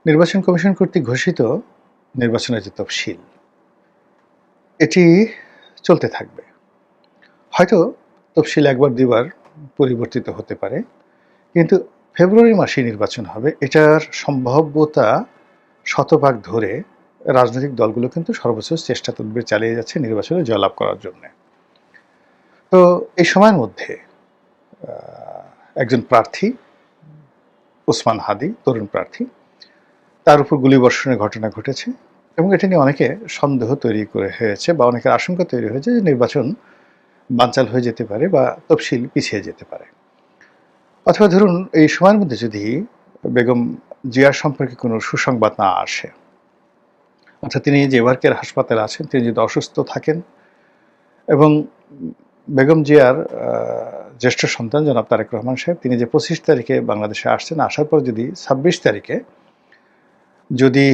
নির্বাচন কমিশন কর্তৃক ঘোষিত নির্বাচনের যে তফসিল, এটি চলতে থাকবে। হয়তো তফসিল একবার দুবার পরিবর্তিত হতে পারে, কিন্তু ফেব্রুয়ারি মাসেই নির্বাচন হবে এটার সম্ভাব্যতা শতভাগ ধরে রাজনৈতিক দলগুলো কিন্তু সর্বোচ্চ চেষ্টা তদবির চালিয়ে যাচ্ছে নির্বাচনে জয়লাভ করার জন্য। তো এই সময়ের মধ্যে একজন প্রার্থী ওসমান হাদি, তরুণ প্রার্থী, তার উপর গুলিবর্ষণের ঘটনা ঘটেছে এবং এটা নিয়ে অনেকে সন্দেহ তৈরি করে হয়েছে বা অনেকের আশঙ্কা তৈরি হয়েছে যে নির্বাচন বানচাল হয়ে যেতে পারে বা তফসিল পিছিয়ে যেতে পারে। অথবা ধরুন এই সময়ের মধ্যে যদি বেগম জিয়ার সম্পর্কে কোনো সুসংবাদ না আসে, অর্থাৎ তিনি যে এবারকের হাসপাতালে আছেন, তিনি যদি অসুস্থ থাকেন এবং বেগম জিয়ার জ্যেষ্ঠ সন্তান জনাব তারেক রহমান সাহেব, তিনি যে 25 তারিখে বাংলাদেশে আসছেন, আসার পর যদি 26 তারিখে যদি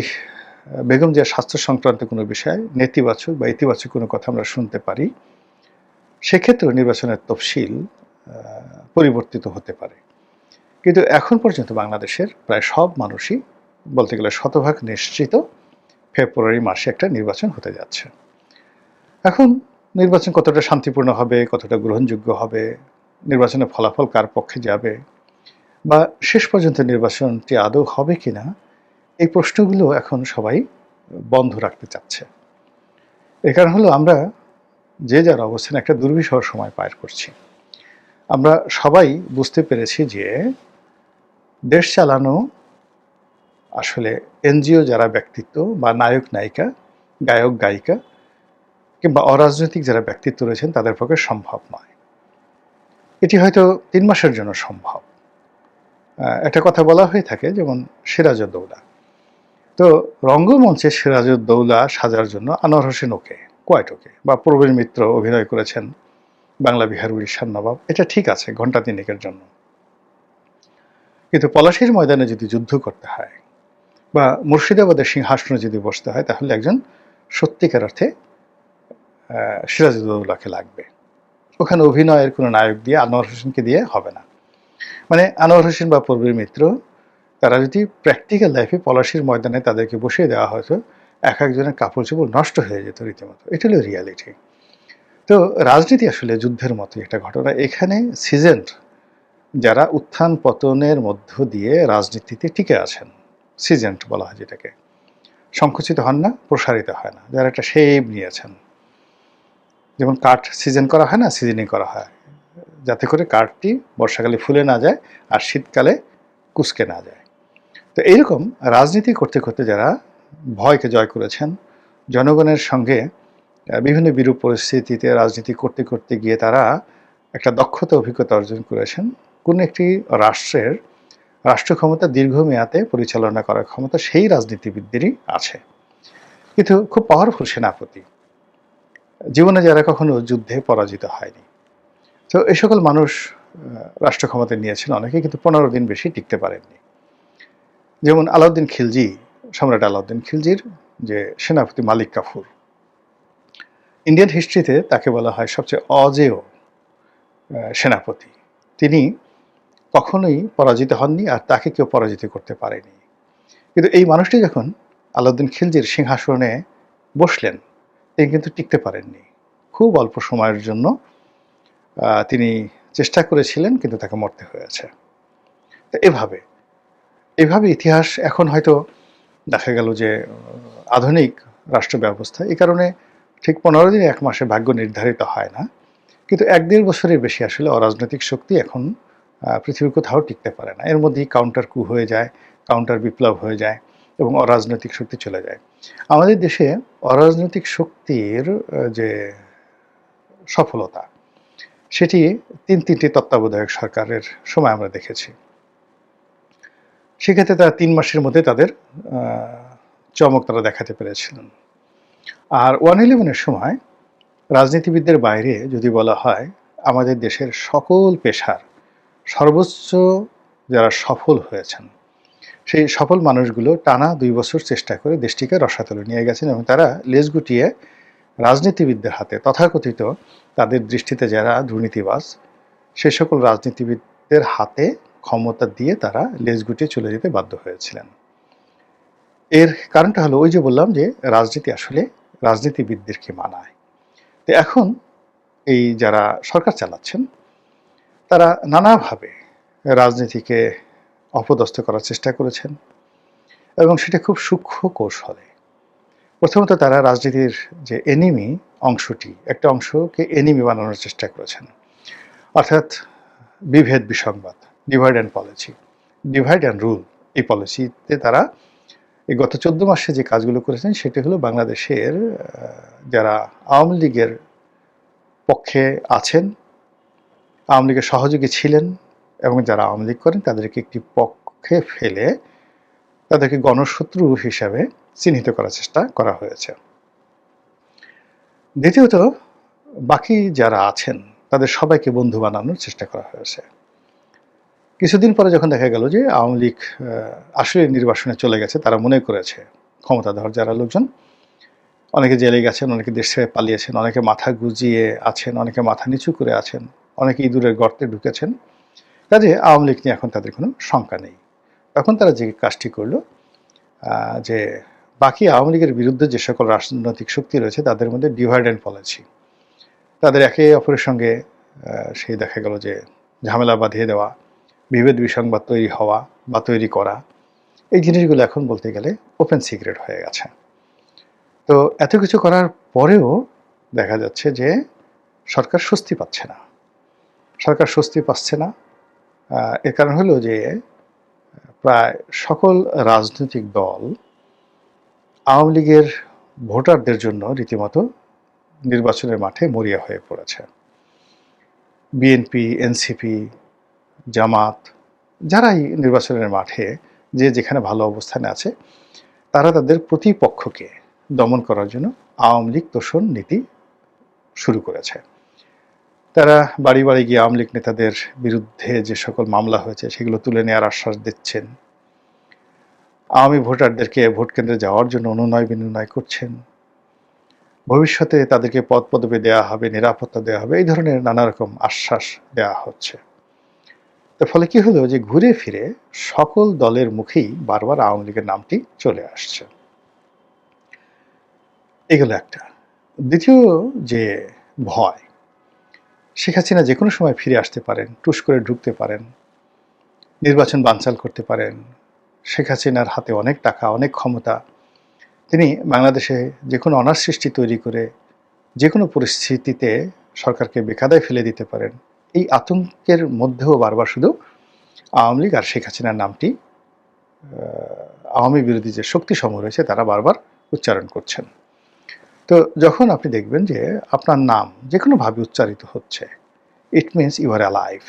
বেগম জিয়ার স্বাস্থ্য সংক্রান্ত কোনো বিষয় নেতিবাচক বা ইতিবাচক কোনো কথা আমরা শুনতে পারি, সেক্ষেত্রে নির্বাচনের তফসিল পরিবর্তিত হতে পারে। কিন্তু এখন পর্যন্ত বাংলাদেশের প্রায় সব মানুষই বলতে গেলে শতভাগ নিশ্চিত ফেব্রুয়ারি মাসে একটা নির্বাচন হতে যাচ্ছে। এখন নির্বাচন কতটা শান্তিপূর্ণ হবে, কতটা গ্রহণযোগ্য হবে, নির্বাচনের ফলাফল কার পক্ষে যাবে, বা শেষ পর্যন্ত নির্বাচনটি আদৌ হবে কিনা, এই প্রশ্নগুলো এখন সবাই বন্ধ রাখতে চাচ্ছে। এর কারণ হলো আমরা যে যার অবস্থানে একটা দুর্বিষহ সময় পার করছি। আমরা সবাই বুঝতে পেরেছি যে দেশ চালানো আসলে এনজিও যারা ব্যক্তিত্ব বা নায়ক নায়িকা, গায়ক গায়িকা কিংবা অরাজনৈতিক যারা ব্যক্তিত্ব রয়েছেন তাদের পক্ষে সম্ভব নয়। এটি হয়তো 3 মাসের জন্য সম্ভব। একটা কথা বলা হয়ে থাকে, যেমন সিরাজউদ্দৌলা। তো রঙ্গমঞ্চে সিরাজউদ্দৌলা সাজার জন্য আনোয়ার হোসেন ওকে, কোয়াইট ওকে, বা প্রবীর মিত্র অভিনয় করেছেন বাংলা বিহার উড়িষ্যার নবাব, এটা ঠিক আছে ঘণ্টা 3 জন্য। কিন্তু পলাশীর ময়দানে যদি যুদ্ধ করতে হয় বা মুর্শিদাবাদের সিংহাসনে যদি বসতে হয়, তাহলে একজন সত্যিকার অর্থে সিরাজউদ্দৌলাকে লাগবে। ওখানে অভিনয়ের কোনো নায়ক দিয়ে আনোয়ার হোসেনকে দিয়ে হবে না। মানে আনোয়ার হোসেন বা প্রবীর মিত্র, তারা যদি প্র্যাকটিক্যাল লাইফে পলাশীর ময়দানে তাদেরকে বসিয়ে দেওয়া হতো, এক একজনের কাপড় চোপড় নষ্ট হয়ে যেত রীতিমতো। এটা হলো রিয়ালিটি। তো রাজনীতি আসলে যুদ্ধের মতো একটা ঘটনা। এখানে সিজেন্ট যারা উত্থান পতনের মধ্য দিয়ে রাজনীতিতে টিকে আছেন, সিজেন্ট বলা হয় যেটাকে, সংকুচিত হন না, প্রসারিত হয় না, যারা একটা শেপ নিয়েছেন। যেমন কাঠ সিজন করা হয় না, সিজনিং করা হয়, যাতে করে কাঠটি বর্ষাকালে ফুলে না যায় আর শীতকালে কুঁচকে না যায়। তো এইরকম রাজনীতি করতে করতে যারা ভয়কে জয় করেছেন, জনগণের সঙ্গে বিভিন্ন বিরূপ পরিস্থিতিতে রাজনীতি করতে করতে গিয়ে তারা একটা দক্ষতা অভিজ্ঞতা অর্জন করেছেন, কোন একটি রাষ্ট্রের রাষ্ট্র ক্ষমতা দীর্ঘমেয়াদে পরিচালনা করার ক্ষমতা সেই রাজনীতিবিদদেরই আছে। কিন্তু খুব পাওয়ারফুল সেনাপতি, জীবনে যারা কখনো যুদ্ধে পরাজিত হয়নি। তো এই সকল মানুষ রাষ্ট্র ক্ষমতা নিয়েছেন অনেকে, কিন্তু 15 দিন বেশি টিকতে পারেননি। যেমন আলাউদ্দিন খিলজি, সম্রাট আলাউদ্দিন খিলজির যে সেনাপতি মালিক কাফুর, ইন্ডিয়ান হিস্ট্রিতে তাকে বলা হয় সবচেয়ে অজেয় সেনাপতি। তিনি কখনোই পরাজিত হননি আর তাকে কেউ পরাজিত করতে পারেনি। কিন্তু এই মানুষটি যখন আলাউদ্দিন খিলজির সিংহাসনে বসলেন, তিনি কিন্তু টিকতে পারেননি। খুব অল্প সময়ের জন্য তিনি চেষ্টা করেছিলেন, কিন্তু তাকে মরতে হয়েছে। তো এভাবে ইতিহাস এখন হয়তো দেখা গেল যে আধুনিক রাষ্ট্র ব্যবস্থা এই কারণে ঠিক 15 দিন 1 মাসে ভাগ্য নির্ধারিত হয় না, কিন্তু 1-1.5 বছরের বেশি আসলে অরাজনৈতিক শক্তি এখন পৃথিবীর কোথাও টিকতে পারে না। এর মধ্যেই কাউন্টার কু হয়ে যায়, কাউন্টার বিপ্লব হয়ে যায় এবং অরাজনৈতিক শক্তি চলে যায়। আমাদের দেশে অরাজনৈতিক শক্তির যে সফলতা, সেটি 3টি তত্ত্বাবধায়ক সরকারের সময় আমরা দেখেছি। সেক্ষেত্রে তারা 3 মাসের মধ্যে তাদের চমক তারা দেখাতে পেরেছিলেন। আর 111-এর সময় রাজনীতিবিদদের বাইরে যদি বলা হয়, আমাদের দেশের সকল পেশার সর্বোচ্চ যারা সফল হয়েছেন, সেই সফল মানুষগুলো টানা 2 বছর চেষ্টা করে দেশটিকে রসাতলে নিয়ে গেছেন এবং তারা লেজ গুটিয়ে রাজনীতিবিদদের হাতে, তথাকথিত তাদের দৃষ্টিতে যারা দুর্নীতিবাজ, সে সকল রাজনীতিবিদদের হাতে ক্ষমতা দিয়ে তারা লেজ গুটিয়ে চলে যেতে বাধ্য হয়েছিলেন। এর কারণটা হলো ওই যে বললাম যে রাজনীতি আসলে রাজনীতিবিদদেরকে মানায়। তো এখন এই যারা সরকার চালাচ্ছেন তারা নানাভাবে রাজনীতিকে অপদস্থ করার চেষ্টা করেছেন এবং সেটা খুব সূক্ষ্ম কৌশলে। প্রথমত তারা রাজনীতির যে এনিমি অংশটি, একটা অংশকে এনিমি বানানোর চেষ্টা করেছেন। অর্থাৎ বিভেদ বিসংবাদ, divide and policy, divide and rule, এই পলিসিতে তারা এই গত 14 মাসে যে কাজগুলো করেছেন সেটি হলো বাংলাদেশের যারা আওয়ামী লীগের পক্ষে আছেন, আওয়ামী লীগের সহযোগী ছিলেন এবং যারা আওয়ামী লীগ করেন তাদেরকে একটি পক্ষে ফেলে তাদেরকে গণশত্রু হিসাবে চিহ্নিত করার চেষ্টা করা হয়েছে। দ্বিতীয়ত বাকি যারা আছেন তাদের সবাইকে বন্ধু বানানোর চেষ্টা করা হয়েছে। কিছুদিন পরে যখন দেখা গেল যে আওয়ামী লীগ আসলে নির্বাসনে চলে গেছে, তারা মনে করেছে ক্ষমতাধর যারা লোকজন, অনেকে জেলে গেছেন, অনেকে দেশ ছেড়ে পালিয়েছেন, অনেকে মাথা গুজিয়ে আছেন, অনেকে মাথা নিচু করে আছেন, অনেকে ইঁদুরের গর্তে ঢুকেছেন, কাজে আওয়ামী লীগ নিয়ে এখন তাদের কোনো শঙ্কা নেই। তখন তারা যে কাজটি করলো যে বাকি আওয়ামী লীগের বিরুদ্ধে যে সকল রাজনৈতিক শক্তি রয়েছে তাদের মধ্যে ডিভাইড অ্যান্ড পলিসি, তাদের একে অপরের সঙ্গে সেই দেখা গেল যে ঝামেলা বাঁধিয়ে দেওয়া, বিভেদ বিসংবাদ তৈরি হওয়া বা তৈরি করা, এই জিনিসগুলো এখন বলতে গেলে ওপেন সিক্রেট হয়ে গেছে। তো এত কিছু করার পরেও দেখা যাচ্ছে যে সরকার স্বস্তি পাচ্ছে না। সরকার স্বস্তি পাচ্ছে না, এর কারণ হলো যে প্রায় সকল রাজনৈতিক দল আওয়ামী লীগের ভোটারদের জন্য রীতিমতো নির্বাচনের মাঠে মরিয়া হয়ে পড়েছে। বিএনপি, এনসিপি, জামাত, যারাই নির্বাচনের মাঠে যে যেখানে ভালো অবস্থানে আছে তারা তাদের প্রতিপক্ষকে দমন করার জন্য আওয়ামী লীগ তোষণ নীতি শুরু করেছে। তারা বাড়ি বাড়ি গিয়ে আওয়ামী লীগ নেতাদের বিরুদ্ধে যে সকল মামলা হয়েছে সেগুলো তুলে নেওয়ার আশ্বাস দিচ্ছেন, আওয়ামী ভোটারদেরকে ভোট কেন্দ্রে যাওয়ার জন্য অনুনয় বিনয় করছেন, ভবিষ্যতে তাদেরকে পদ পদবি দেওয়া হবে, নিরাপত্তা দেওয়া হবে, এই ধরনের নানা রকম আশ্বাস দেওয়া হচ্ছে। তার ফলে কি হলো যে ঘুরে ফিরে সকল দলের মুখেই বারবার আওয়ামী লীগের নামটি চলে আসছে। এগুলো একটা। দ্বিতীয় যে ভয়, শেখ হাসিনা যে কোনো সময় ফিরে আসতে পারেন, টুস করে ঢুকতে পারেন, নির্বাচন বানচাল করতে পারেন। শেখ হাসিনার হাতে অনেক টাকা, অনেক ক্ষমতা, তিনি বাংলাদেশে যে কোনো অনার সৃষ্টি তৈরি করে যে কোনো পরিস্থিতিতে সরকারকে বেকায়দায় ফেলে দিতে পারেন। এই আতঙ্কের মধ্যেও বারবার শুধু আওয়ামী লীগ আর শেখ হাসিনার নামটি আওয়ামী বিরোধী যে শক্তি সমূহ রয়েছে তারা বারবার উচ্চারণ করছেন। তো যখন আপনি দেখবেন যে আপনার নাম যে কোনোভাবে উচ্চারিত হচ্ছে, it means you are alive.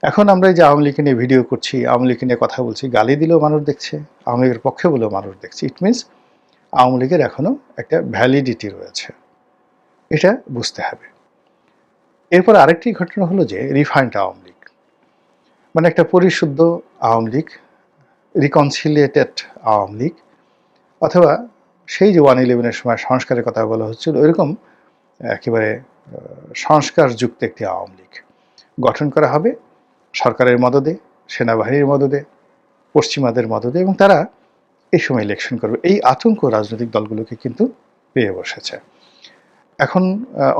এখন আমরা এই যে আওয়ামী লীগকে নিয়ে ভিডিও করছি, আওয়ামী লীগকে নিয়ে কথা বলছি, গালি দিলেও মানুষ দেখছে, আওয়ামী লীগের পক্ষে বলেও মানুষ দেখছে, ইট মিনস আওয়ামী লীগের এখনও একটা ভ্যালিডিটি রয়েছে, এটা বুঝতে হবে। এরপর আরেকটি ঘটনা হলো যে রিফাইন্ড আওয়ামী লীগ, মানে একটা পরিশুদ্ধ আওয়ামী লীগ, রিকনসিলিয়েটেড আওয়ামী লীগ, অথবা সেই যে 1/11-এর সময় সংস্কারের কথা বলা হচ্ছিল ওইরকম একেবারে সংস্কারযুক্ত একটি আওয়ামী লীগ গঠন করা হবে সরকারের মদদে, সেনাবাহিনীর মদদে, পশ্চিমাদের মদদে, এবং তারা এই সময় ইলেকশন করবে। এই আতঙ্ক রাজনৈতিক দলগুলোকে কিন্তু পেয়ে বসেছে। এখন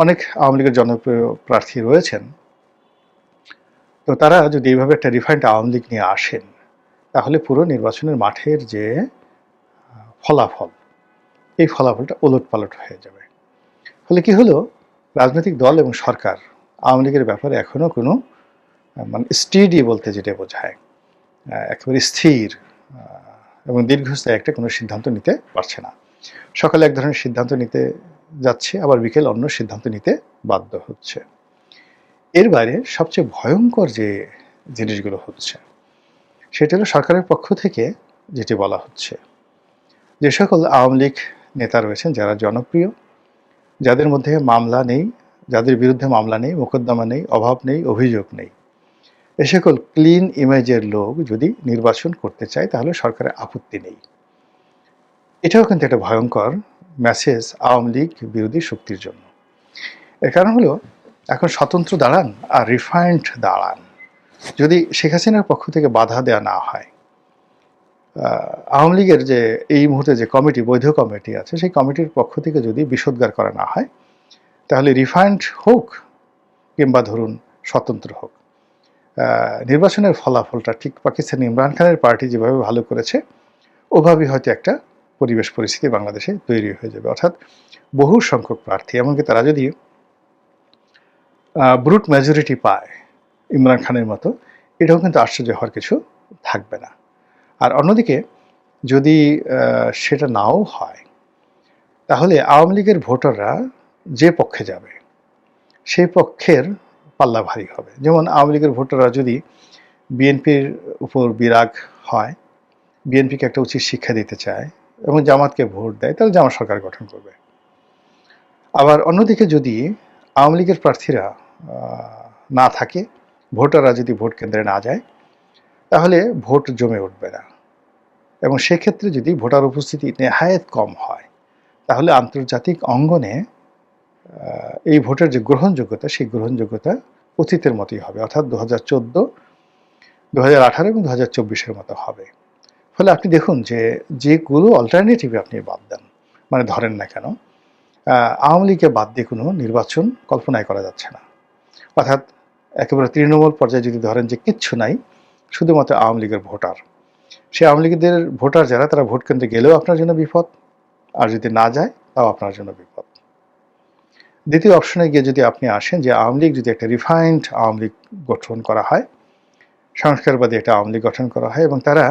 অনেক আওয়ামী লীগের জনপ্রিয় প্রার্থী রয়েছেন, তো তারা যদি এইভাবে একটা রিফাইন্ড আওয়ামী লীগ নিয়ে আসেন তাহলে পুরো নির্বাচনের মাঠের যে ফলাফল, এই ফলাফলটা ওলটপালট হয়ে যাবে। ফলে কি হলো, রাজনৈতিক দল এবং সরকার আওয়ামী লীগের ব্যাপারে এখনও কোনো মানে স্টেডি বলতে যেটা বোঝায় একেবারে স্থির এবং দীর্ঘস্থায়ী একটা কোনো সিদ্ধান্ত নিতে পারছে না। সকালে এক ধরনের সিদ্ধান্ত নিতে যাচ্ছে, আবার বিকেল অন্য সিদ্ধান্ত নিতে বাধ্য হচ্ছে। এর বাইরে সবচেয়ে ভয়ঙ্কর যে জিনিসগুলো হচ্ছে সেটা হলো সরকারের পক্ষ থেকে যেটি বলা হচ্ছে, যে সকল আওয়ামী লীগ নেতা রয়েছেন যারা জনপ্রিয়, যাদের মধ্যে মামলা নেই, যাদের বিরুদ্ধে মামলা নেই, মোকদ্দমা নেই, অভাব নেই, অভিযোগ নেই, এ সকল ক্লিন ইমেজের লোক যদি নির্বাচন করতে চায় তাহলে সরকারের আপত্তি নেই। এটাও কিন্তু একটা ভয়ঙ্কর মেসেজ আওয়ামী লীগ বিরোধী শক্তির জন্য। এর কারণ হলো এখন স্বতন্ত্র দাঁড়ান আর রিফাইন্ড দাঁড়ান, যদি শেখ হাসিনার পক্ষ থেকে বাধা দেওয়া না হয়, আওয়ামী লীগের যে এই মুহূর্তে যে কমিটি, বৈধ কমিটি আছে, সেই কমিটির পক্ষ থেকে যদি বিষোদ্গার করা না হয়, তাহলে রিফাইন্ড হোক কিংবা ধরুন স্বতন্ত্র হোক, নির্বাচনের ফলাফলটা ঠিক পাকিস্তান ইমরান খানের পার্টি যেভাবে ভালো করেছে ওভাবেই হয়তো একটা পরিবেশ পরিস্থিতি বাংলাদেশে তৈরি হয়ে যাবে। অর্থাৎ বহু সংখ্যক প্রার্থী, এমনকি তারা যদি ব্রুট মেজরিটি পায় ইমরান খানের মতো, এটাও কিন্তু আশ্চর্য হওয়ার কিছু থাকবে না। আর অন্যদিকে যদি সেটা নাও হয়, তাহলে আওয়ামী লীগের ভোটাররা যে পক্ষে যাবে সেই পক্ষের পাল্লা ভারী হবে। যেমন আওয়ামী লীগের ভোটাররা যদি বিএনপির উপর বিরাগ হয়, বিএনপিকে একটা উচিত শিক্ষা দিতে চায় এবং জামাতকে ভোট দেয়, তাহলে জামাত সরকার গঠন করবে। আবার অন্যদিকে যদি আওয়ামী লীগের প্রার্থীরা না থাকে, ভোটাররা যদি ভোট কেন্দ্রে না যায়, তাহলে ভোট জমে উঠবে না। এবং সেক্ষেত্রে যদি ভোটার উপস্থিতি নেহায়েত কম হয়, তাহলে আন্তর্জাতিক অঙ্গনে এই ভোটের যে গ্রহণযোগ্যতা, সেই গ্রহণযোগ্যতা অতীতের মতোই হবে, অর্থাৎ 2014, 2018 এবং 2024-এর মতো হবে। ফলে আপনি দেখুন যে যেগুলো অল্টারনেটিভ আপনি বাদ দেন, মানে ধরেন না কেন, আওয়ামী লীগকে বাদ দিয়ে কোনো নির্বাচন কল্পনাই করা যাচ্ছে না। অর্থাৎ একেবারে তৃণমূল পর্যায়ে যদি ধরেন যে কিচ্ছু নাই, শুধুমাত্র আওয়ামী লীগের ভোটার, সেই আওয়ামী লীগের ভোটার যারা, তারা ভোট কেন্দ্রে গেলেও আপনার জন্য বিপদ, আর যদি না যায় তাও আপনার জন্য বিপদ। দ্বিতীয় অপশনে গিয়ে যদি আপনি আসেন যে আওয়ামী লীগ যদি একটা রিফাইন্ড আওয়ামী লীগ গঠন করা হয়, সংস্কারবাদী একটা আওয়ামী লীগ গঠন করা হয় এবং তারা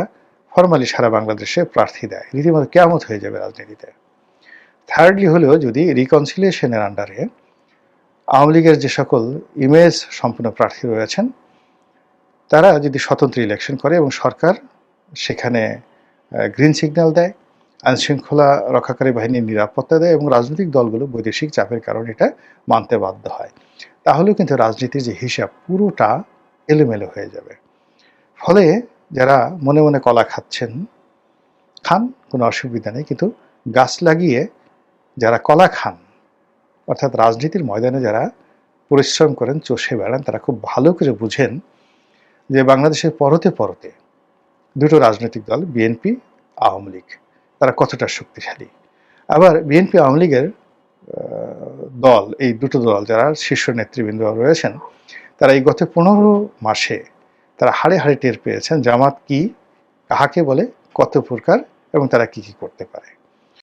ফরমালি সারা বাংলাদেশে প্রার্থী দেয়, রীতিমতো কেয়ামত হয়ে যাবে রাজনীতিতে। থার্ডলি হলেও যদি রিকনসিলিয়েশনের আন্ডারে আওয়ামী লীগের যে সকল ইমেজ সম্পন্ন প্রার্থী রয়েছেন, তারা যদি স্বতন্ত্র ইলেকশন করে এবং সরকার সেখানে গ্রিন সিগন্যাল দেয়, আইনশৃঙ্খলা রক্ষাকারী বাহিনীর নিরাপত্তা দেয় এবং রাজনৈতিক দলগুলো বৈদেশিক চাপের কারণে এটা মানতে বাধ্য হয়, তাহলেও কিন্তু রাজনীতির যে হিসাব পুরোটা এলোমেলো হয়ে যাবে। ফলে যারা মনে মনে কলা খাচ্ছেন, খান, কোনো অসুবিধা নেই, কিন্তু গাছ লাগিয়ে যারা কলা খান, অর্থাৎ রাজনীতির ময়দানে যারা পরিশ্রম করেন, চষে বেড়ান, তারা খুব ভালো করে বুঝেন যে বাংলাদেশের পরতে পরতে দুটো রাজনৈতিক দল, বিএনপি, আওয়ামী লীগ, তারা কতটা শক্তিশালী। আবার বিএনপি আওয়ামী লীগের দল, এই দুটো দল যারা শীর্ষ নেতৃবৃন্দ রয়েছেন, তারা এই গত 15 মাসে তারা হাড়ে হাড়ে টের পেয়েছেন জামাত কি, কাহাকে বলে, কত প্রকার এবং তারা কি কি করতে পারে।